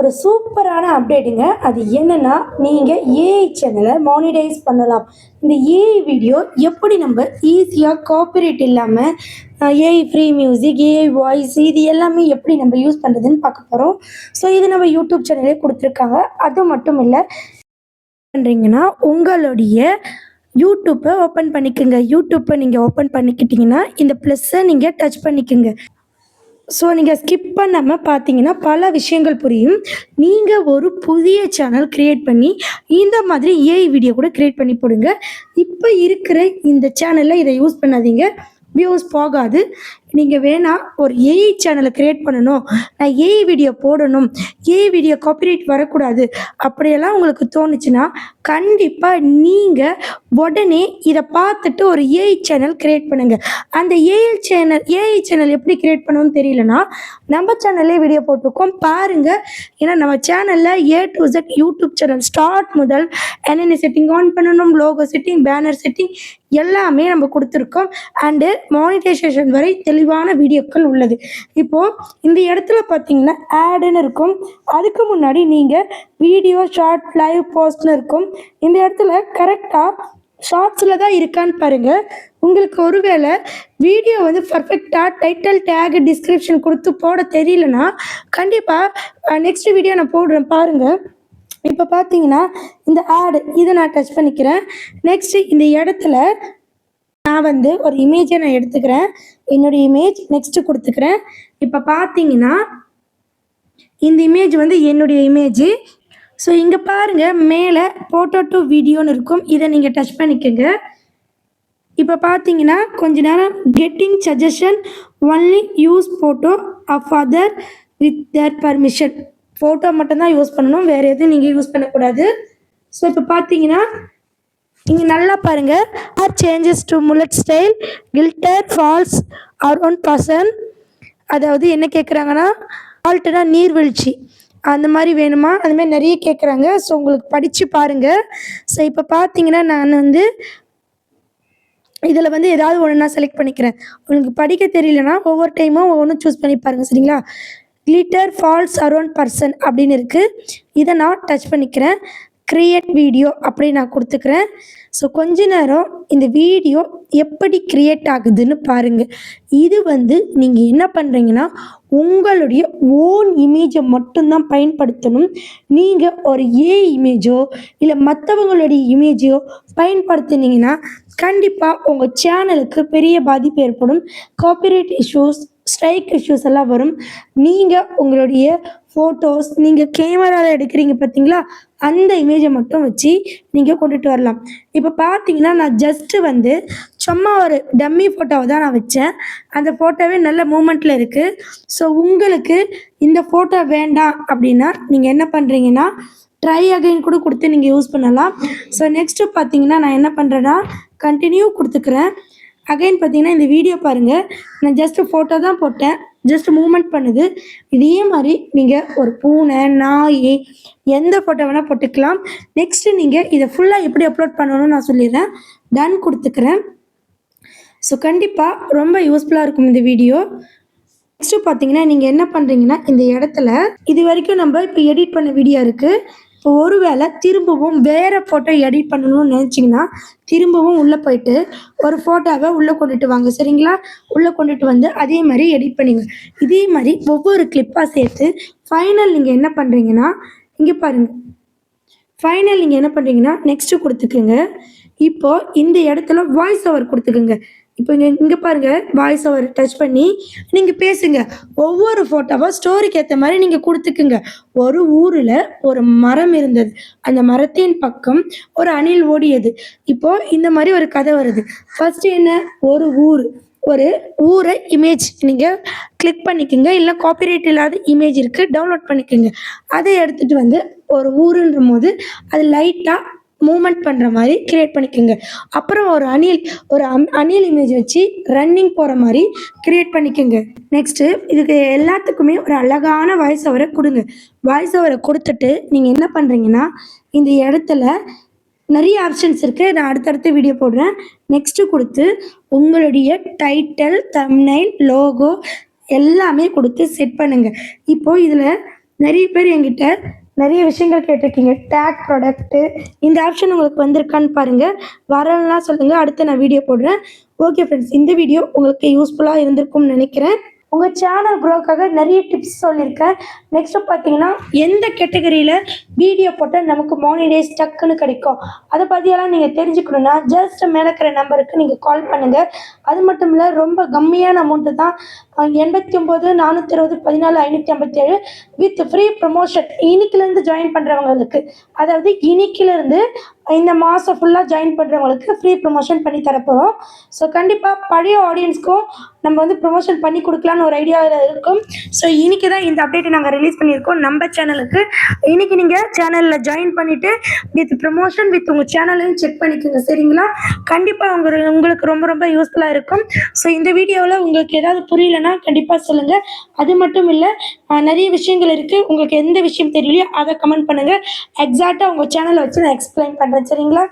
ஒரு சூப்பரான அப்டேட்டுங்க. அது என்னன்னா, நீங்க ஏஐ சேனலை மானிடைஸ் பண்ணலாம். இந்த ஏஐ வீடியோ எப்படி நம்ம ஈஸியா காப்பிரைட் இல்லாம AI free music, AI voice இது எல்லாமே எப்படி நம்ம யூஸ் பண்ணுறதுன்னு பார்க்க போகிறோம். ஸோ இது நம்ம யூடியூப் சேனலே கொடுத்துருக்காங்க. அது மட்டும் இல்லை, பண்ணுறீங்கன்னா உங்களுடைய யூடியூப்பை ஓப்பன் பண்ணிக்கோங்க. யூடியூப்பை நீங்கள் ஓப்பன் பண்ணிக்கிட்டிங்கன்னா இந்த ப்ளஸ்ஸை நீங்கள் டச் பண்ணிக்கோங்க. ஸோ நீங்கள் ஸ்கிப் பண்ணாமல் பார்த்தீங்கன்னா பல விஷயங்கள் புரியும். நீங்கள் ஒரு புதிய சேனல் க்ரியேட் பண்ணி இந்த மாதிரி ஏஐ வீடியோ கூட க்ரியேட் பண்ணி போடுங்க. இப்போ இருக்கிற இந்த சேனலில் இதை யூஸ் பண்ணாதீங்க, வியூஸ் போகாது. நீங்கள் வேணால் ஒரு ஏஐ சேனலை க்ரியேட் பண்ணணும், நான் ஏஐ வீடியோ போடணும், ஏஐ வீடியோ காப்பிரைட் வரக்கூடாது அப்படியெல்லாம் உங்களுக்கு தோணுச்சுன்னா கண்டிப்பாக நீங்கள் உடனே இதை பார்த்துட்டு ஒரு ஏஐ சேனல் க்ரியேட் பண்ணுங்கள். அந்த ஏஐ சேனல் எப்படி க்ரியேட் பண்ணணும்னு தெரியலனா நம்ம சேனல்லே வீடியோ போட்டிருக்கோம் பாருங்கள். ஏன்னா நம்ம சேனலில் A to Z YouTube channel start முதல் என்னென்ன செட்டிங் ஆன் பண்ணணும், லோகோ செட்டிங், பேனர் செட்டிங் எல்லாமே நம்ம கொடுத்துருக்கோம். அண்டு மானிட்டைசேஷன் வரை தெளிவான வீடியோக்கள் உள்ளது. இப்போது இந்த இடத்துல பார்த்தீங்கன்னா ஆடுன்னு இருக்கும். அதுக்கு முன்னாடி நீங்கள் வீடியோ, ஷார்ட், லைவ், போஸ்ட்னு இருக்கும். இந்த இடத்துல கரெக்டாக ஷார்ட்ஸில் தான் இருக்கான்னு பாருங்கள். உங்களுக்கு ஒருவேளை வீடியோ வந்து பர்ஃபெக்டாக டைட்டில், டேக், டிஸ்கிரிப்ஷன் கொடுத்து போட தெரியலனா கண்டிப்பாக நெக்ஸ்ட் வீடியோ நான் போடுறேன் பாருங்கள். இப்போ பார்த்தீங்கன்னா இந்த ஆடு இதை நான் டச் பண்ணிக்கிறேன். நெக்ஸ்ட்டு இந்த இடத்துல நான் வந்து ஒரு இமேஜை நான் எடுத்துக்கிறேன். என்னுடைய இமேஜ் நெக்ஸ்ட்டு கொடுத்துக்கிறேன். இப்போ பார்த்தீங்கன்னா இந்த இமேஜ் வந்து என்னுடைய இமேஜு. ஸோ இங்கே பாருங்கள் மேலே ஃபோட்டோ டு வீடியோன்னு இருக்கும். இதை நீங்கள் டச் பண்ணிக்கோங்க. இப்போ பார்த்தீங்கன்னா கொஞ்ச நேரம் getting suggestion only use photo of other with their permission. Photo மட்டும்தான் யூஸ் பண்ணணும், வேறு எதுவும் நீங்கள் யூஸ் பண்ணக்கூடாது. ஸோ இப்போ பார்த்தீங்கன்னா இங்கே நல்லா பாருங்கள். Or changes to mullet style, gilder, falls, or one person. அதாவது என்ன கேட்குறாங்கன்னா ஃபால்ட்டுனா நீர்வீழ்ச்சி அந்த மாதிரி வேணுமா, அந்த மாதிரி நிறைய கேட்குறாங்க. ஸோ உங்களுக்கு படித்து பாருங்கள். ஸோ இப்போ பார்த்தீங்கன்னா நான் வந்து இதில் வந்து ஏதாவது ஒன்று நான் செலக்ட் பண்ணிக்கிறேன். உங்களுக்கு படிக்க தெரியலனா ஒவ்வொரு டைமும் ஒவ்வொன்றும் சூஸ் பண்ணி பாருங்கள், சரிங்களா? கிளிட்டர், ஃபால்ஸ், அரௌண்ட் பர்சன் அப்படின்னு இருக்குது. இதை நான் டச் பண்ணிக்கிறேன். க்ரியேட் வீடியோ அப்படி நான் கொடுத்துக்கிறேன். ஸோ கொஞ்ச நேரம் இந்த வீடியோ எப்படி க்ரியேட் ஆகுதுன்னு பாருங்கள். இது வந்து நீங்கள் என்ன பண்ணுறீங்கன்னா உங்களுடைய ஓன் இமேஜை மட்டும்தான் பயன்படுத்தணும். நீங்கள் ஒரு இமேஜோ இல்லை மற்றவங்களுடைய இமேஜோ பயன்படுத்தினீங்கன்னா கண்டிப்பாக உங்கள் சேனலுக்கு பெரிய பாதிப்பு ஏற்படும். காப்பிரைட் இஷ்யூஸ், ஸ்ட்ரைக் இஷ்யூஸ் எல்லாம் வரும். நீங்கள் உங்களுடைய ஃபோட்டோஸ் நீங்கள் கேமராவில் எடுக்கிறீங்க பார்த்தீங்களா, அந்த இமேஜை மட்டும் வச்சு நீங்கள் கொண்டுட்டு வரலாம். இப்போ பார்த்தீங்கன்னா நான் ஜஸ்ட்டு வந்து சும்மா ஒரு டம்மி ஃபோட்டோவை தான் நான் வச்சேன். அந்த ஃபோட்டோவே நல்ல மூமெண்ட்டில் இருக்குது. ஸோ உங்களுக்கு இந்த ஃபோட்டோ வேண்டாம் அப்படின்னா நீங்கள் என்ன பண்ணுறீங்கன்னா ட்ரை அகைன் கூட கொடுத்து நீங்கள் யூஸ் பண்ணலாம். ஸோ நெக்ஸ்ட்டு பார்த்தீங்கன்னா நான் என்ன பண்ணுறேன்னா கண்டினியூ கொடுத்துக்கிறேன். அகைன் பார்த்தீங்கன்னா இந்த வீடியோ பாருங்கள். நான் ஜஸ்ட்டு ஃபோட்டோ தான் போட்டேன், ஜஸ்ட் மூமெண்ட் பண்ணுது. இதே மாதிரி நீங்கள் ஒரு பூனை, நாய், எந்த ஃபோட்டோ வேணால் போட்டுக்கலாம். நெக்ஸ்ட்டு நீங்கள் இதை ஃபுல்லாக எப்படி அப்லோட் பண்ணணும்னு நான் சொல்லிடுறேன். டன் கொடுத்துக்கிறேன். ஸோ கண்டிப்பாக ரொம்ப யூஸ்ஃபுல்லாக இருக்கும் இந்த வீடியோ. நெக்ஸ்ட்டு பார்த்தீங்கன்னா நீங்கள் என்ன பண்ணுறீங்கன்னா இந்த இடத்துல இது வரைக்கும் நம்ம இப்போ எடிட் பண்ண வீடியோ இருக்குது. இப்போ ஒருவேளை திரும்பவும் வேறு ஃபோட்டோ எடிட் பண்ணணும்னு நினச்சிங்கன்னா திரும்பவும் உள்ளே போயிட்டு ஒரு ஃபோட்டோவை உள்ளே கொண்டுட்டு வாங்க, சரிங்களா? உள்ளே கொண்டுட்டு வந்து அதே மாதிரி எடிட் பண்ணிங்க. இதே மாதிரி ஒவ்வொரு கிளிப்பாக சேர்த்து ஃபைனல் நீங்கள் என்ன பண்ணுறீங்கன்னா இங்கே பாருங்கள். ஃபைனல் நீங்கள் என்ன பண்ணுறீங்கன்னா நெக்ஸ்ட்டு கொடுத்துக்குங்க. இப்போது இந்த இடத்துல வாய்ஸ் ஓவர் கொடுத்துக்குங்க. இப்போ இங்கே பாருங்கள், வாய்ஸ் ஓவர் டச் பண்ணி நீங்கள் பேசுங்க. ஒவ்வொரு ஃபோட்டோவாக ஸ்டோரிக்கு ஏற்ற மாதிரி நீங்கள் கொடுத்துக்குங்க. ஒரு ஊரில் ஒரு மரம் இருந்தது, அந்த மரத்தின் பக்கம் ஒரு அணில் ஓடியது. இப்போது இந்த மாதிரி ஒரு கதை வருது. ஃபஸ்ட்டு என்ன, ஒரு ஊரை இமேஜ் நீங்கள் கிளிக் பண்ணிக்கோங்க. இல்லை காப்பிரைட் இல்லாத இமேஜ் இருக்குது, டவுன்லோட் பண்ணிக்கோங்க. அதை எடுத்துகிட்டு வந்து ஒரு ஊருன்ற போது அது லைட்டாக மூமெண்ட் பண்ணுற மாதிரி க்ரியேட் பண்ணிக்கோங்க. அப்புறம் ஒரு அணில் இமேஜ் வச்சு ரன்னிங் போகிற மாதிரி க்ரியேட் பண்ணிக்கோங்க. நெக்ஸ்ட்டு இதுக்கு எல்லாத்துக்குமே ஒரு அழகான வாய்ஸ் ஓவரை கொடுங்க. வாய்ஸ் ஓவரை கொடுத்துட்டு நீங்கள் என்ன பண்ணுறீங்கன்னா இந்த இடத்துல நிறைய ஆப்ஷன்ஸ் இருக்குது, நான் அடுத்தடுத்து வீடியோ போடுறேன். நெக்ஸ்ட்டு கொடுத்து உங்களுடைய டைட்டில், தம்ப்நெயில், லோகோ எல்லாமே கொடுத்து செட் பண்ணுங்கள். இப்போது இதில் நிறைய பேர் என்கிட்ட நிறைய விஷயங்கள் கேட்டிருக்கீங்க. டேக் ப்ராடக்ட்டு இந்த ஆப்ஷன் உங்களுக்கு வந்திருக்கான்னு பாருங்கள். வரலன்னா சொல்லுங்கள், அடுத்து நான் வீடியோ போடுறேன். ஓகே ஃப்ரெண்ட்ஸ், இந்த வீடியோ உங்களுக்கு யூஸ்ஃபுல்லாக இருந்திருக்கும்னு நினைக்கிறேன். உங்கள் சேனல் க்ரோக்காக நிறைய டிப்ஸ் சொல்லியிருக்கேன். நெக்ஸ்ட்டு பார்த்தீங்கன்னா, எந்த கேட்டகரியில் வீடியோ போட்டால் நமக்கு மானிடைஸ் டக்குன்னு கிடைக்கும், அதை பற்றியெல்லாம் நீங்கள் தெரிஞ்சுக்கணுன்னா ஜஸ்ட் மேலே இருக்கிற நம்பருக்கு நீங்கள் கால் பண்ணுங்கள். அது மட்டும் இல்லை, ரொம்ப கம்மியான அமௌண்ட்டு தான். 89 420 14 557 வித் ஃப்ரீ ப்ரொமோஷன். இன்னைக்கிலேருந்து ஜாயின் பண்ணுறவங்களுக்கு, அதாவது இன்னைக்கிலேருந்து இந்த மாதம் ஃபுல்லாக ஜாயின் பண்ணுறவங்களுக்கு ஃப்ரீ ப்ரொமோஷன் பண்ணி தரப்போகிறோம். ஸோ கண்டிப்பாக பழைய ஆடியன்ஸ்க்கும் நம்ம வந்து ப்ரொமோஷன் பண்ணி கொடுக்கலான்னு ஒரு ஐடியாவில் இருக்கும். ஸோ இன்றைக்கி தான் இந்த அப்டேட்டை நாங்கள் ரிலீஸ் பண்ணியிருக்கோம் நம்ம சேனலுக்கு. இன்றைக்கி நீங்கள் சேனலில் ஜாயின் பண்ணிவிட்டு வித் ப்ரொமோஷன் வித் உங்கள் சேனலையும் செக் பண்ணிக்கோங்க, சரிங்களா? கண்டிப்பாக உங்களுக்கு ரொம்ப ரொம்ப யூஸ்ஃபுல்லாக இருக்கும். ஸோ இந்த வீடியோவில் உங்களுக்கு ஏதாவது புரியலன்னா கண்டிப்பாக சொல்லுங்கள். அது மட்டும் இல்லை, நிறைய விஷயங்கள் இருக்குது. உங்களுக்கு எந்த விஷயம் தெரியலையோ அதை கமெண்ட் பண்ணுங்கள். எக்ஸாக்டாக உங்கள் சேனலை வச்சு நான் எக்ஸ்பிளைன் பண்ணுறேன், சரிங்களா?